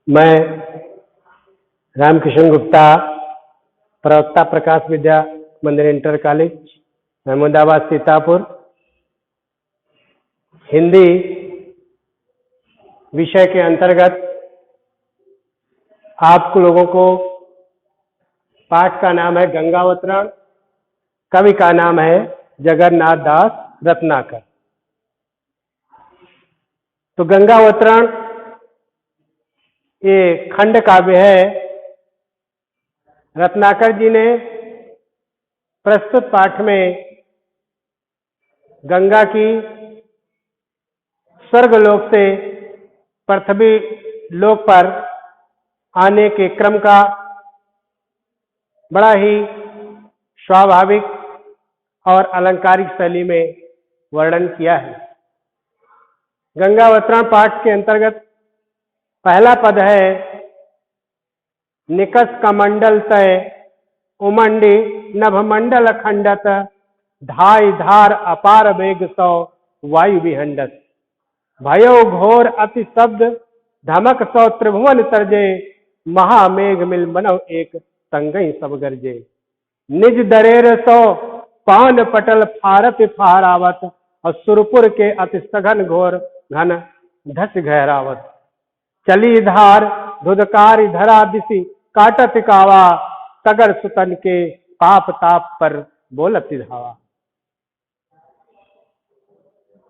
मैं रामकिशन गुप्ता, प्रवक्ता प्रकाश विद्या मंदिर इंटर कॉलेज, महमूदाबाद सीतापुर, हिंदी विषय के अंतर्गत आप लोगों को पाठ का नाम है गंगावतरण, कवि का नाम है जगन्नाथ दास रत्नाकर। तो गंगावतरण ये खंड काव्य है। रत्नाकर जी ने प्रस्तुत पाठ में गंगा की स्वर्गलोक से पृथ्वी लोक पर आने के क्रम का बड़ा ही स्वाभाविक और अलंकारिक शैली में वर्णन किया है। गंगावतरण पाठ के अंतर्गत पहला पद है निकस कमंडल तय उमंडी नभमंडल खंडत धाय धार अपार वेग सौ वायु विहंडत भयो घोर अति शब्द धमक सौ त्रिभुवन सर्जे महामेघ मिल मनव एक संगई सब गर्जे निज दरेर सौ पान पटल फारत फहरावत और सुरपुर के अति सघन घोर घन धस गहरावत चली धार धुधकारी धरा दिसी काटत कावा तगर सुतन के पाप ताप पर बोलत धावा।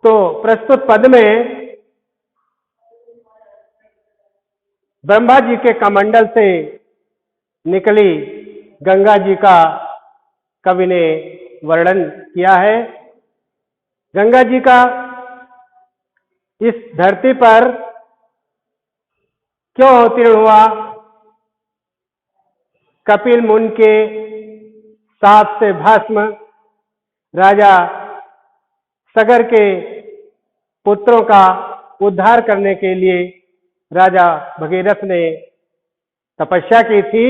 तो प्रस्तुत पद में ब्रह्मा जी के कमंडल से निकली गंगा जी का कवि ने वर्णन किया है। गंगा जी का इस धरती पर क्यों अवतीर्ण हुआ? कपिल मुनि के साप से भस्म राजा सगर के पुत्रों का उद्धार करने के लिए राजा भगीरथ ने तपस्या की थी,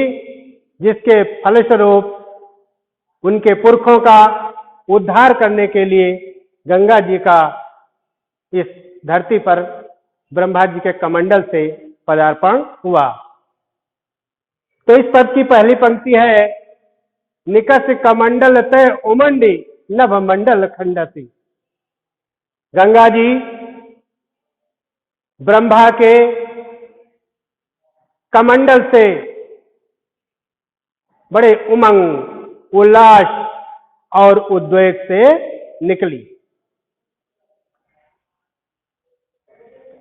जिसके फलस्वरूप उनके पुरखों का उद्धार करने के लिए गंगा जी का इस धरती पर ब्रह्मा जी के कमंडल से पदार्पण हुआ। तो इस पद की पहली पंक्ति है निकस कमंडल तय उमंडी नभ मंडल खंडसी। गंगा जी ब्रह्मा के कमंडल से बड़े उमंग उल्लास और उद्वेग से निकली।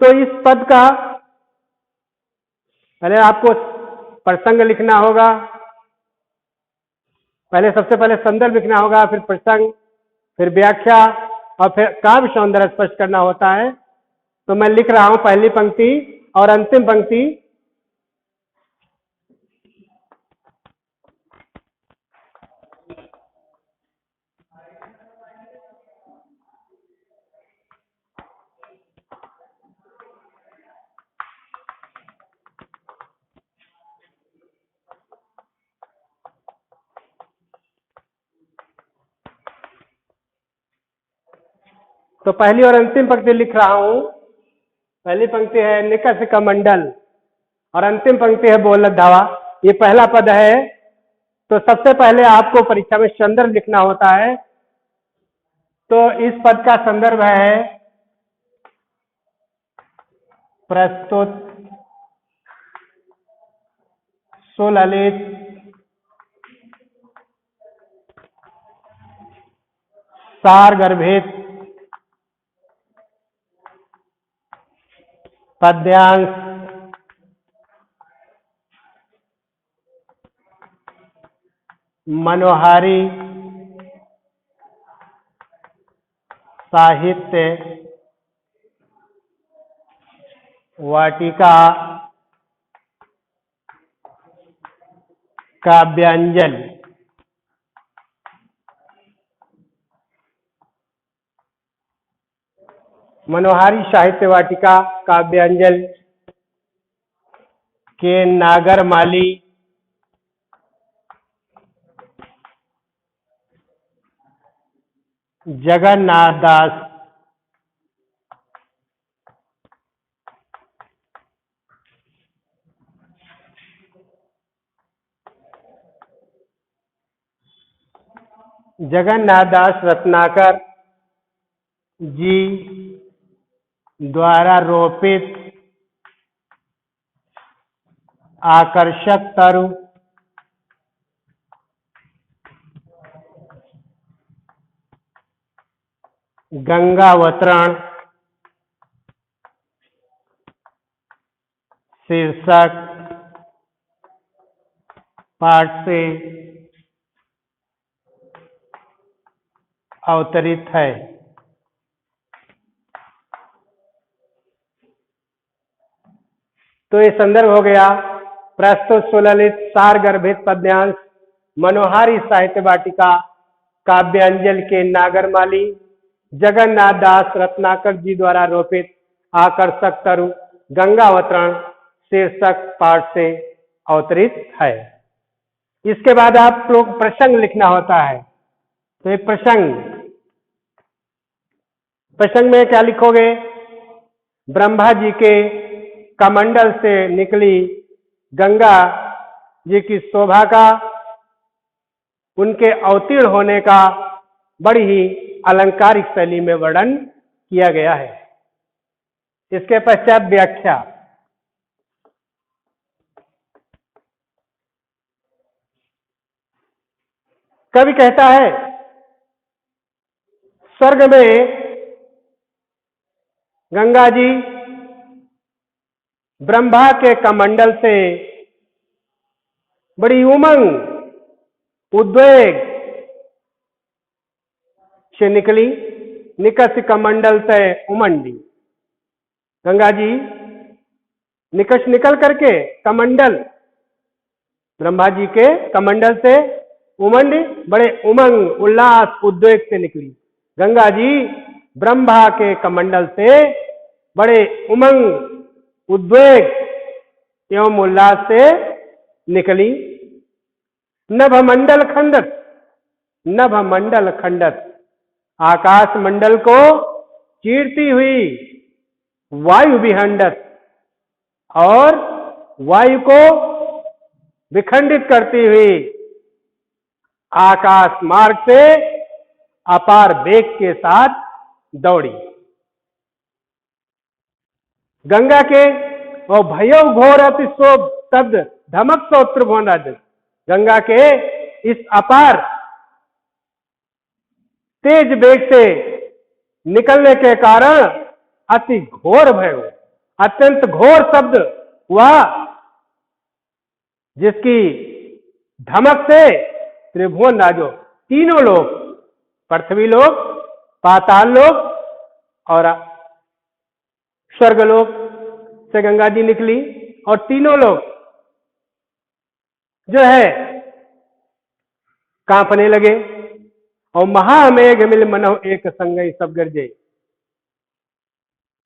तो इस पद का पहले आपको प्रसंग लिखना होगा, पहले सबसे पहले संदर्भ लिखना होगा, फिर प्रसंग, फिर व्याख्या और फिर काव्य सौंदर्य स्पष्ट करना होता है। तो मैं लिख रहा हूं पहली पंक्ति और अंतिम पंक्ति। तो पहली और अंतिम पंक्ति लिख रहा हूं। पहली पंक्ति है निकस कमंडल और अंतिम पंक्ति है बोलत धावा। ये पहला पद है। तो सबसे पहले आपको परीक्षा में संदर्भ लिखना होता है। तो इस पद का संदर्भ है प्रस्तुत सुललित सारगर्भित पद्यांश मनोहारी साहित्य वाटिका काव्यांजल। मनोहारी साहित्य वाटिका काव्यांजल के नागरमाली जगन्नाथ दास जगन्नाथ दास रत्नाकर जी द्वारा रोपित आकर्षक तरु गंगावतरण शीर्षक पाठ से अवतरित है। तो ये संदर्भ हो गया प्रस्तुत सुललित सार गर्भित पद्यांश मनोहारी साहित्य वाटिका काव्यांजल के नागरमाली जगन्नाथ दास रत्नाकर जी द्वारा रोपित आकर्षक तरु गंगावतरण शीर्षक पाठ से अवतरित है। इसके बाद आप लोग प्रसंग लिखना होता है। तो ये प्रसंग में क्या लिखोगे? ब्रह्मा जी के कमंडल से निकली गंगा जी की शोभा का, उनके अवतीर्ण होने का बड़ी ही अलंकारिक शैली में वर्णन किया गया है। इसके पश्चात व्याख्या। कवि कहता है, स्वर्ग में गंगा जी ब्रह्मा के कमंडल से बड़ी उमंग उद्वेग से निकली। निकष कमंडल से उमंडी, गंगा जी निकष निकल करके कमंडल ब्रह्मा जी के कमंडल से उमंडी बड़े उमंग उल्लास उद्वेग से निकली। गंगा जी ब्रह्मा के कमंडल से बड़े उमंग उद्वेग एवं उल्लास से निकली। नभमंडल खंडत, नभमंडल खंडत आकाश मंडल को चीरती हुई वायु विहंडत, और वायु को विखंडित करती हुई आकाश मार्ग से अपार वेग के साथ दौड़ी। गंगा के और भयो घोर अतिशोभ शब्द धमक सौत्र भोनाद, गंगा के इस अपार तेज वेग से निकलने के कारण अति घोर भय, अत्यंत घोर शब्द हुआ, जिसकी धमक से त्रिभुवन राजो, तीनों लोग, पृथ्वी लोक, पाताल लोक और स्वर्गलोक से गंगा जी निकली, और तीनों लोग जो है कांपने लगे। और महामेघ मिल मनौ एक संगई सब गरजे।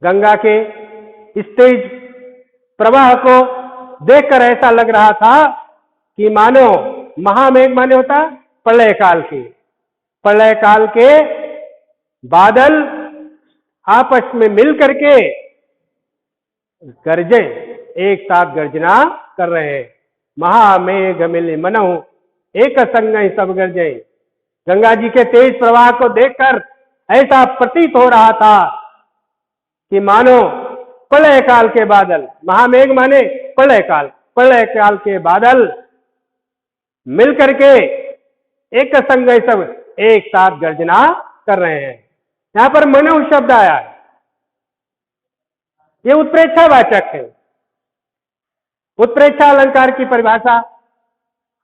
गंगा के इस तेज प्रवाह को देखकर ऐसा लग रहा था कि मानो महामेघ माने होता प्रलय काल के बादल आपस में मिल करके गरजे, एक साथ गर्जना कर रहे हैं। महामेघ मिल मनहु एक संगहि सब गरजे। गंगा जी के तेज प्रवाह को देखकर ऐसा प्रतीत हो रहा था कि मानो प्रलय काल के बादल, महामेघ माने प्रलय काल के बादल मिल करके एक संग सब एक साथ गर्जना कर रहे हैं। यहां पर मनहु शब्द आया है, ये उत्प्रेक्षावाचक है। उत्प्रेक्षा अलंकार की परिभाषा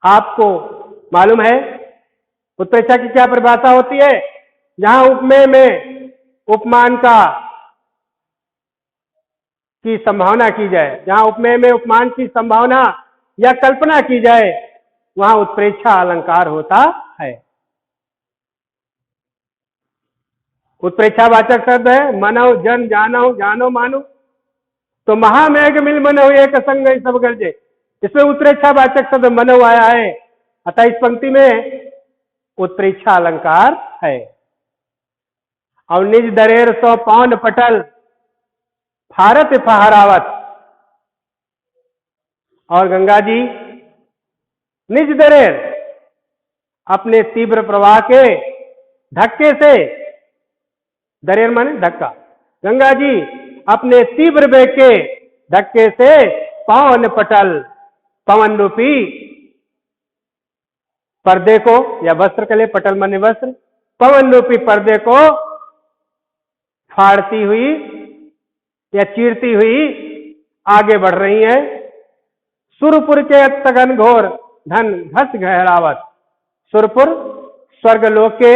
आपको मालूम है। उत्प्रेक्षा की क्या परिभाषा होती है? जहां उपमेय में उपमान की संभावना की जाए, जहां उपमेय में उपमान की संभावना या कल्पना की जाए, वहां उत्प्रेक्षा अलंकार होता है। उत्प्रेक्षावाचक शब्द है मनो जन जानो जानो मानो। तो महामेघ मिल मनो एक संग सब गर्जे, इसमें उत्प्रेक्षावाचक शब्द मनो आया है, अतः इस पंक्ति में उत्प्रेक्षा अलंकार है। और निज दरेर सो पौन पटल फारत फहरावत, और गंगा जी निज दरेर अपने तीव्र प्रवाह के धक्के से, दरेर माने धक्का, गंगा जी अपने तीव्र वेग के धक्के से पावन पटल, पवन रूपी पर्दे को, या वस्त्र के लिए पटल माने वस्त्र, पवन रूपी पर्दे को फाड़ती हुई या चीरती हुई आगे बढ़ रही है। सुरपुर के तगन घोर धन घस गहरावत, सुरपुर स्वर्गलोक के,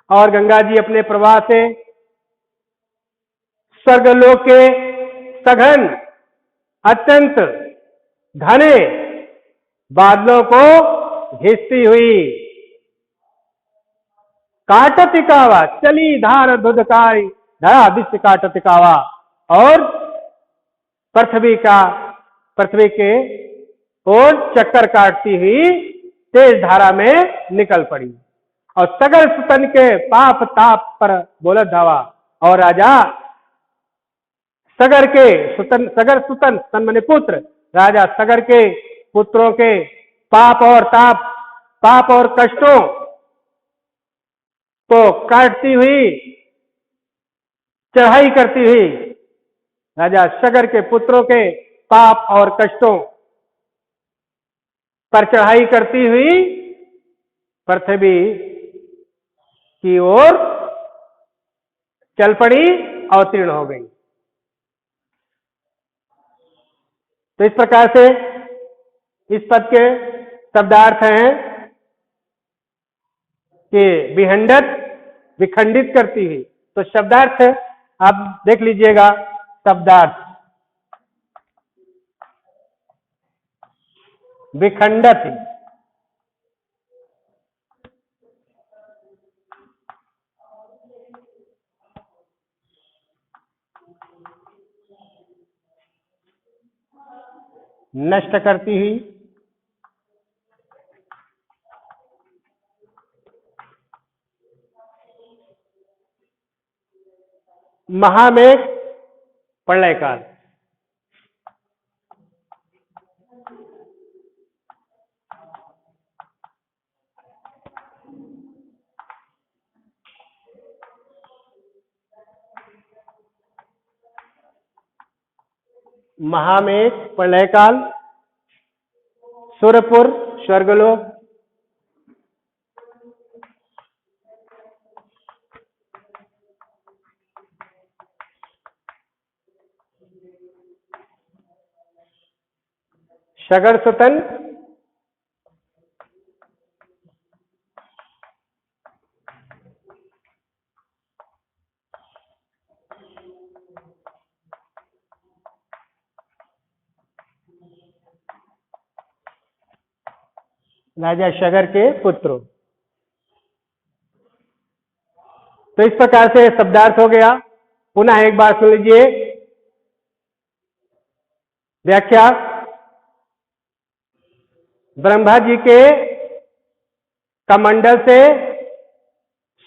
और गंगा जी अपने प्रवाह से स्वर्गलोक के सघन अत्यंत घने बादलों को घिसती हुई, काटतिकावा चली धार धुधकारी धरा विश्व काटतिकावा, और पृथ्वी के ओर चक्कर काटती हुई तेज धारा में निकल पड़ी, और सगर सुतन के पाप ताप पर बोलत धावा, और राजा सगर के सुतन, सगर सुतन सन मने पुत्र, राजा सगर के पुत्रों के पाप और ताप, पाप और कष्टों को काटती हुई, चढ़ाई करती हुई, राजा सगर के पुत्रों के पाप और कष्टों पर चढ़ाई करती हुई पृथ्वी की ओर चल पड़ी, अवतीर्ण हो गई। तो इस प्रकार से इस पद के शब्दार्थ हैं कि विहंडत, विखंडित करती हुई। तो शब्दार्थ आप देख लीजिएगा, शब्दार्थ विखंडत, नष्ट करती हुई, महामेघ प्रलय काल, महामेघ प्रलय काल, सुरपुर स्वर्गलोक, सगर सुतन, राजा सगर के पुत्रों। तो इस प्रकार से शब्दार्थ हो गया। पुनः एक बार सुन लीजिए व्याख्या। ब्रह्मा जी के कमंडल से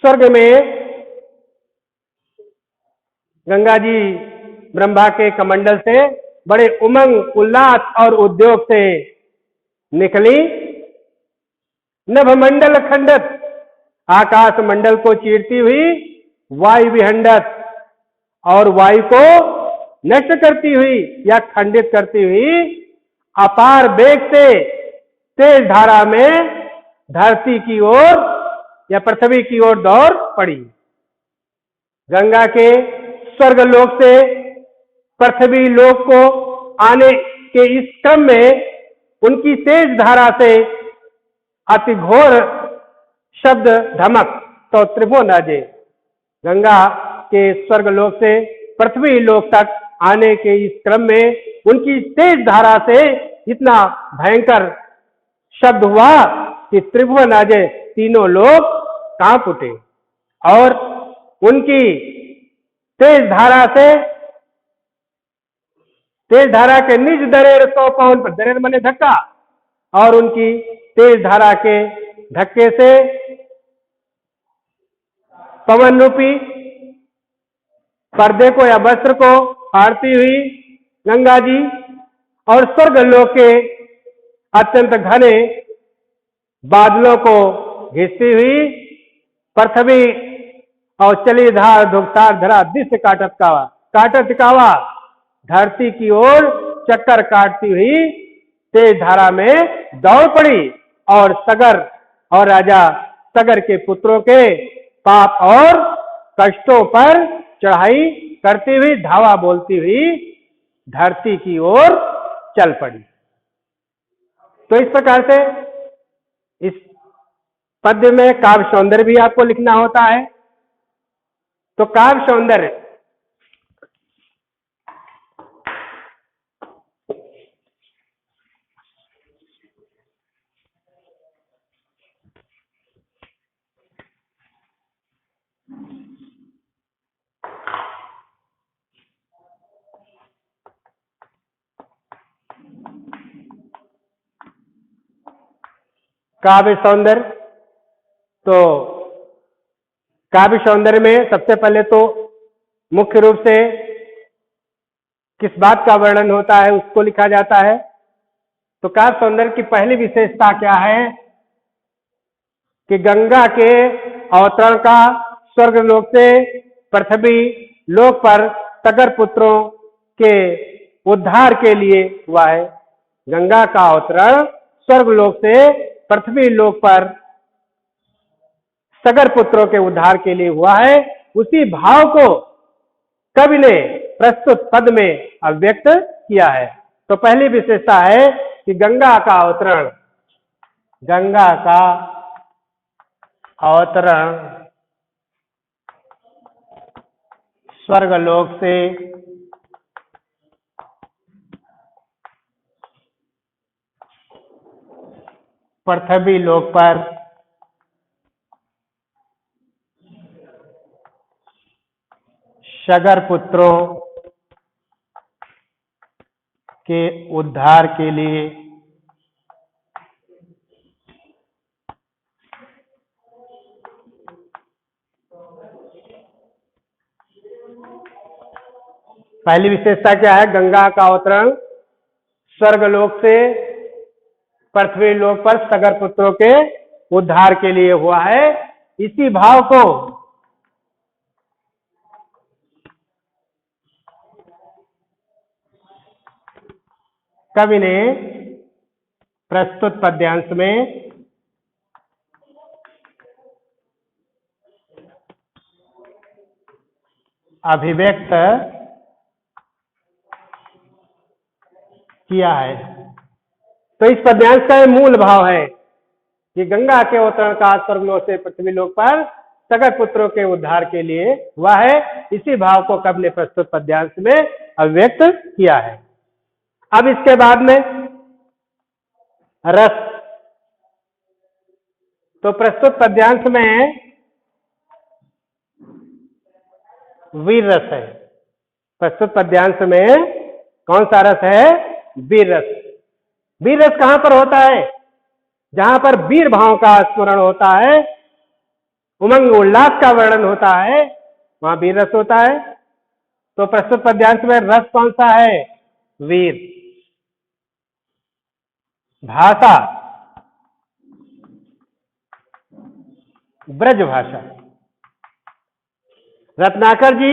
स्वर्ग में, गंगा जी ब्रह्मा के कमंडल से बड़े उमंग उल्लास और उद्योग से निकली, नभमंडल खंडत, आकाश मंडल को चीरती हुई, वायु विहंडत, और वायु को नष्ट करती हुई या खंडित करती हुई अपार वेग से तेज धारा में धरती की ओर या पृथ्वी की ओर दौड़ पड़ी। गंगा के स्वर्ग लोक से पृथ्वी लोक को आने के इस क्रम में उनकी तेज धारा से अति घोर शब्द धमक तो त्रिभुवन राजे, गंगा के स्वर्ग लोक से पृथ्वी लोक तक आने के इस क्रम में उनकी तेज धारा से इतना भयंकर शब्द हुआ कि त्रिभुवन राजे तीनों लोग कांप उठे, और उनकी तेज धारा से, तेज धारा के निज दरेर 100 पाउंड पर, दरेर माने धक्का, और उनकी तेज धारा के धक्के से पवन रूपी पर्दे को या वस्त्र को फाड़ती हुई गंगा जी और स्वर्ग लोक के अत्यंत घने बादलों को घिसती हुई पृथ्वी और चली धार धुकतार धरा दिश काटत कावा धरती की ओर चक्कर काटती हुई तेज धारा में दौड़ पड़ी और सगर और राजा सगर के पुत्रों के पाप और कष्टों पर चढ़ाई करती हुई धावा बोलती हुई धरती की ओर चल पड़ी। तो इस प्रकार से इस पद्य में काव्य सौंदर्य भी आपको लिखना होता है। तो काव्य सौंदर्य काव्य सौंदर्य, तो काव्य सौंदर्य में सबसे पहले तो मुख्य रूप से किस बात का वर्णन होता है उसको लिखा जाता है। तो काव्य सौंदर्य की पहली विशेषता क्या है कि गंगा के अवतरण का स्वर्ग लोक से पृथ्वी लोक पर सगर पुत्रों के उद्धार के लिए हुआ है। गंगा का अवतरण स्वर्ग लोक से पृथ्वी लोक पर सगर पुत्रों के उद्धार के लिए हुआ है। उसी भाव को कवि ने प्रस्तुत पद में अभिव्यक्त किया है। तो पहली विशेषता है कि गंगा का अवतरण स्वर्गलोक से पृथ्वी लोक पर सगर पुत्रों के उद्धार के लिए पहली विशेषता क्या है? गंगा का अवतरण स्वर्गलोक से पृथ्वी लोक पर सगर पुत्रों के उद्धार के लिए हुआ है। इसी भाव को कवि ने प्रस्तुत पद्यांश में अभिव्यक्त किया है। तो इस पद्यांश का मूल भाव है कि गंगा के अवतरण का स्वर्गलोक से पृथ्वी लोक पर सगर पुत्रों के उद्धार के लिए हुआ है। इसी भाव को कवि ने प्रस्तुत पद्यांश में अभिव्यक्त किया है। अब इसके बाद में रस, तो प्रस्तुत पद्यांश में वीर रस है। प्रस्तुत पद्यांश में कौन सा रस है? वीर रस। वीर रस कहां पर होता है? जहां पर वीर भाव का स्मरण होता है, उमंग उल्लास का वर्णन होता है, वहां वीर रस होता है। तो प्रस्तुत पद्यांश में रस कौन सा है? वीर। भाषा ब्रज भाषा। रत्नाकर जी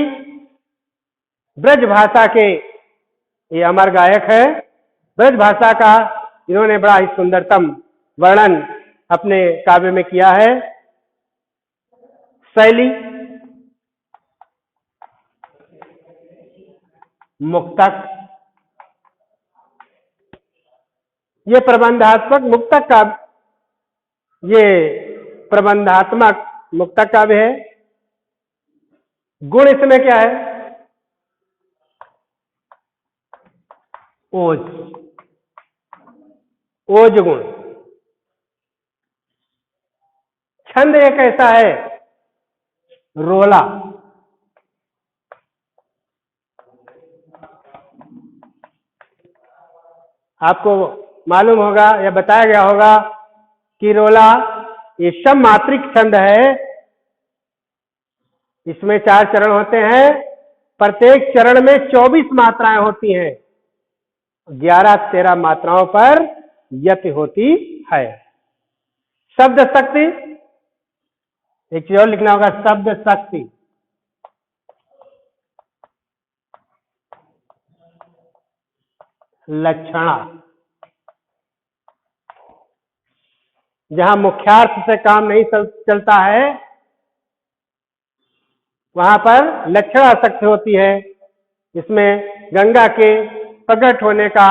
ब्रज भाषा के ये अमर गायक है। ब्रज भाषा का इन्होंने बड़ा ही सुंदरतम वर्णन अपने काव्य में किया है। शैली मुक्तक, ये प्रबंधात्मक मुक्तक का ये प्रबंधात्मक मुक्तक काव्य है। गुण इसमें क्या है? ओज, ओज गुण। छंद एक ऐसा है रोला। आपको मालूम होगा या बताया गया होगा कि रोला ये सम मात्रिक छंद है। इसमें 4 चरण होते हैं। प्रत्येक चरण में 24 मात्राएं होती हैं। 11-13 मात्राओं पर यति होती है। शब्द शक्ति, एक चीज और लिखना होगा, शब्द शक्ति। लक्षणा, जहां मुख्यार्थ से काम नहीं चलता है वहां पर लक्षणा शक्ति होती है। इसमें गंगा के प्रकट होने का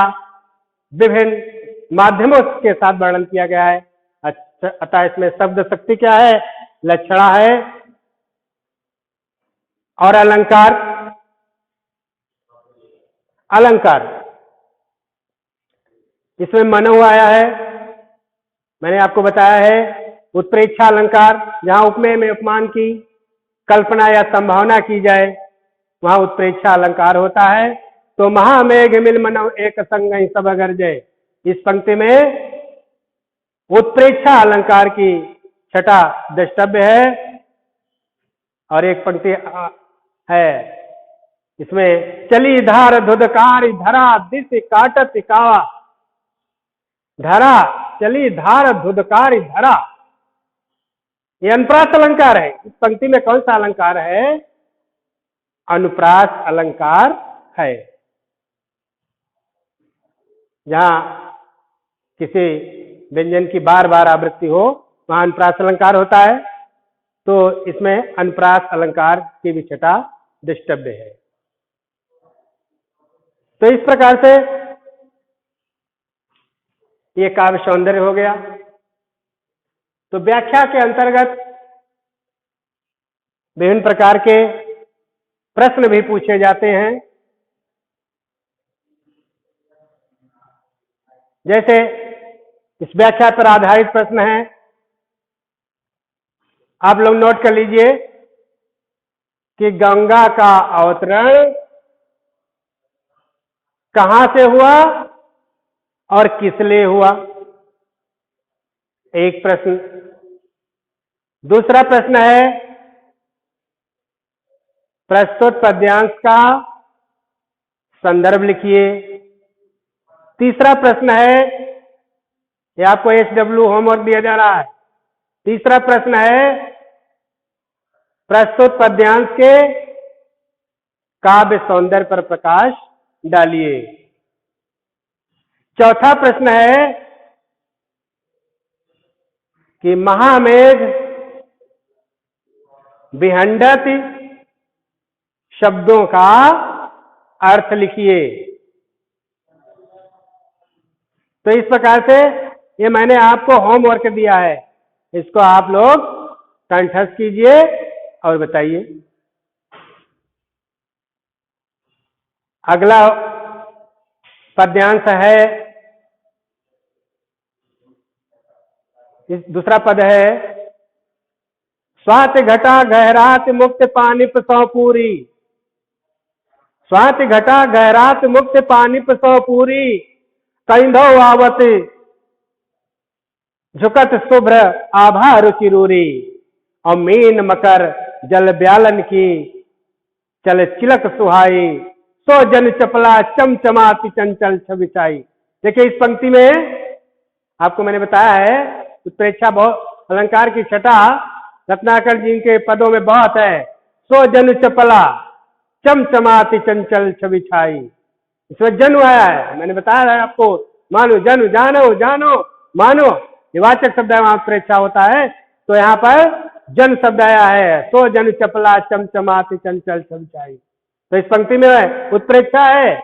विभिन्न माध्यमों के साथ वर्णन किया गया है। अतः इसमें शब्द शक्ति क्या है, लक्षणा है। और अलंकार, अलंकार इसमें मनो आया है, मैंने आपको बताया है। उत्प्रेक्षा अलंकार, जहां उपमेय में उपमान की कल्पना या संभावना की जाए वहां उत्प्रेक्षा अलंकार होता है। तो महामेघ मिल मनो एक संग सब गर्जय, इस पंक्ति में उत्प्रेक्षा अलंकार की छठा द्रष्टव्य है। और एक पंक्ति है इसमें, चली धार धुधकारी धरा दिस काटत कावा। धरा, चली धार धुधकारी धरा, ये अनुप्रास अलंकार है। इस पंक्ति में कौन सा अलंकार है, अनुप्रास अलंकार है। जहां किसी व्यंजन की बार बार आवृत्ति हो वहां अनुप्रास अलंकार होता है। तो इसमें अनुप्रास अलंकार की भी छठा द्रष्टव्य है। तो इस प्रकार से ये काव्य सौंदर्य हो गया। तो व्याख्या के अंतर्गत विभिन्न प्रकार के प्रश्न भी पूछे जाते हैं। जैसे इस व्याख्या पर आधारित प्रश्न है, आप लोग नोट कर लीजिए कि गंगा का अवतरण कहां से हुआ और किस लिए हुआ, एक प्रश्न। दूसरा प्रश्न है, प्रस्तुत पद्यांश का संदर्भ लिखिए। तीसरा प्रश्न है, ये आपको HW होमवर्क दिया जा रहा है। तीसरा प्रश्न है, प्रस्तुत पद्यांश के काव्य सौंदर्य पर प्रकाश डालिए। चौथा प्रश्न है कि महामेघ विहंडत शब्दों का अर्थ लिखिए। तो इस प्रकार से ये मैंने आपको होमवर्क दिया है, इसको आप लोग कंठस्थ कीजिए और बताइए। अगला पद्यांश है, दूसरा पद है, स्वाति घटा गहरात मुक्त पानी सौ पूरी। स्वाति घटा गहरात मुक्त पानी सौ पूरी, कैंधो आवत झुकत शुभ्र आभा रुचिरूरी। और मीन मकर जल ब्यालन की चल चिलक सुहाई, सो जन चपला चमचमाती चंचल छविचाई। देखिए इस पंक्ति में आपको मैंने बताया है उत्प्रेक्षा बहुत अलंकार की छठा रत्नाकर जी के पदों में बहुत है। सो जन चपला चमचमाती चंचल छविछाई, इसमें जन्म आया है, मैंने बताया है आपको। मानो जन्म, जानो जानो मानो, निवाचक शब्द वहां उत्प्रेक्षा होता है, तो यहाँ पर जन शब्द आया है। सो जन चपला चमचमाती चंचल छविछाई, तो इस पंक्ति में उत्प्रेक्षा है।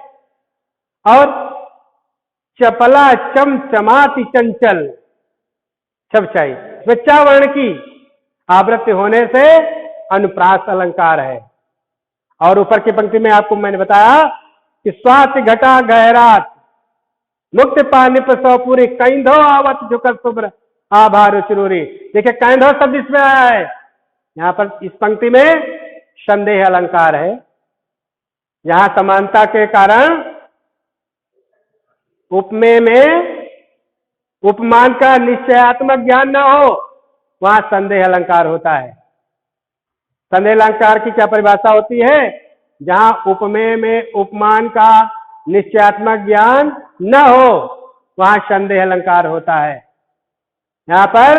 और चपला चमचमाती चंचल छविछाई, स्वेच्छा वर्ण की आवृत्ति होने से अनुप्रास अलंकार है। और ऊपर की पंक्ति में आपको मैंने बताया कि स्वाति घटा गहरात मुक्त पानी पर सौ पूरी, कैंधो आवत झुकत शुभ्र आभा रुचिरूरी। देखिए कैंधो शब्द इसमें आया है, यहाँ पर इस पंक्ति में संदेह अलंकार है। यहां समानता के कारण उपमेय में उपमान का निश्चयात्मक ज्ञान न हो, वहां संदेह अलंकार होता है। संदेह अलंकार की क्या परिभाषा होती है, जहां उपमेय में उपमान का निश्चयात्मक ज्ञान न हो वहां संदेह अलंकार होता है। यहां पर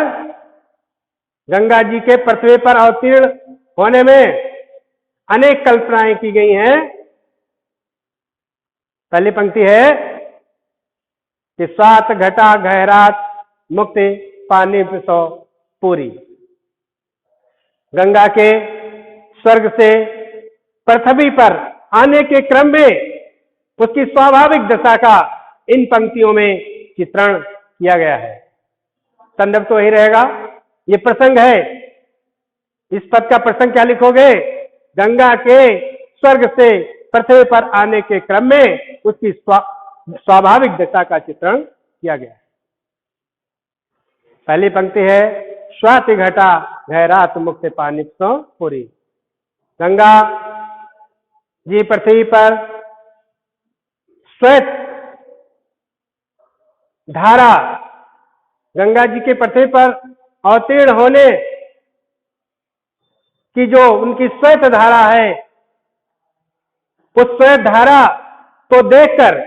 गंगा जी के पृथ्वी पर अवतीर्ण होने में अनेक कल्पनाएं की गई हैं। पहली पंक्ति है कि स्वात घटा गहरात मुक्ति पानी सो पूरी। गंगा के स्वर्ग से पृथ्वी पर आने के क्रम में उसकी स्वाभाविक दशा का इन पंक्तियों में चित्रण किया गया है। संदर्भ तो वही रहेगा। ये प्रसंग है। इस पद का प्रसंग क्या लिखोगे? गंगा के स्वर्ग से पृथ्वी पर आने के क्रम में उसकी स्वाभाविक दशा का चित्रण किया गया है। पहली पंक्ति है स्वाति घटा गहरात मुक्त पानी सो पूरी। गंगा जी पृथ्वी पर श्वेत धारा, गंगा जी के पृथ्वी पर अवतीर्ण होने की जो उनकी श्वेत धारा है, उस श्वेत धारा को देखकर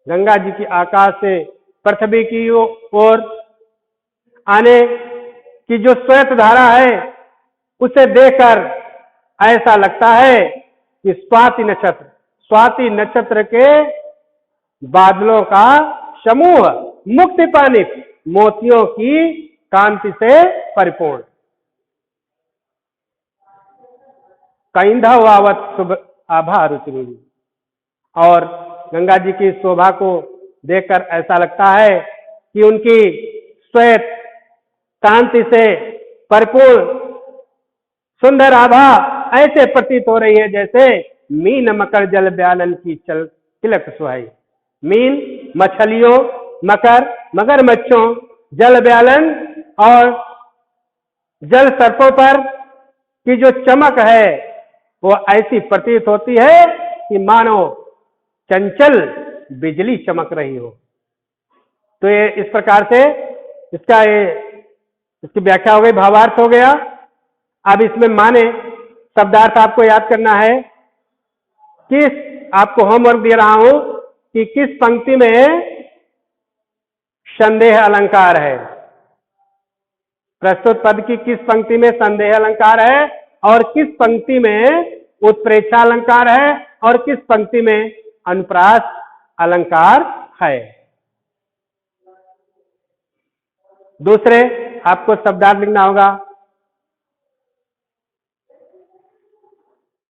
गंगा जी की आकाश से पृथ्वी की ओर आने की जो श्वेत धारा है, उसे देखकर ऐसा लगता है कि स्वाति नक्षत्र के बादलों का समूह मुक्ति पानी मोतियों की कांति से परिपूर्ण। कैंधवावत शुभ आभा रुचि। और गंगा जी की शोभा को देखकर ऐसा लगता है कि उनकी श्वेत कांति से परिपूर्ण सुंदर आभा ऐसे प्रतीत हो रही है जैसे मीन मकर जल ब्यालन की चल तिलक सुहाई। मीन मछलियों, मगरमच्छों, जल ब्यालन और जल सर्पों पर की जो चमक है वो ऐसी प्रतीत होती है कि मानो चंचल बिजली चमक रही हो। तो ये इस प्रकार से इसकी व्याख्या हो गई, भावार्थ हो गया। अब इसमें माने शब्दार्थ आपको याद करना है। आपको होमवर्क दे रहा हूं कि किस पंक्ति में संदेह अलंकार है। प्रस्तुत पद की किस पंक्ति में संदेह अलंकार है और किस पंक्ति में उत्प्रेक्षा अलंकार है और किस पंक्ति में अनुप्रास अलंकार है। दूसरे आपको शब्दार्थ लिखना होगा।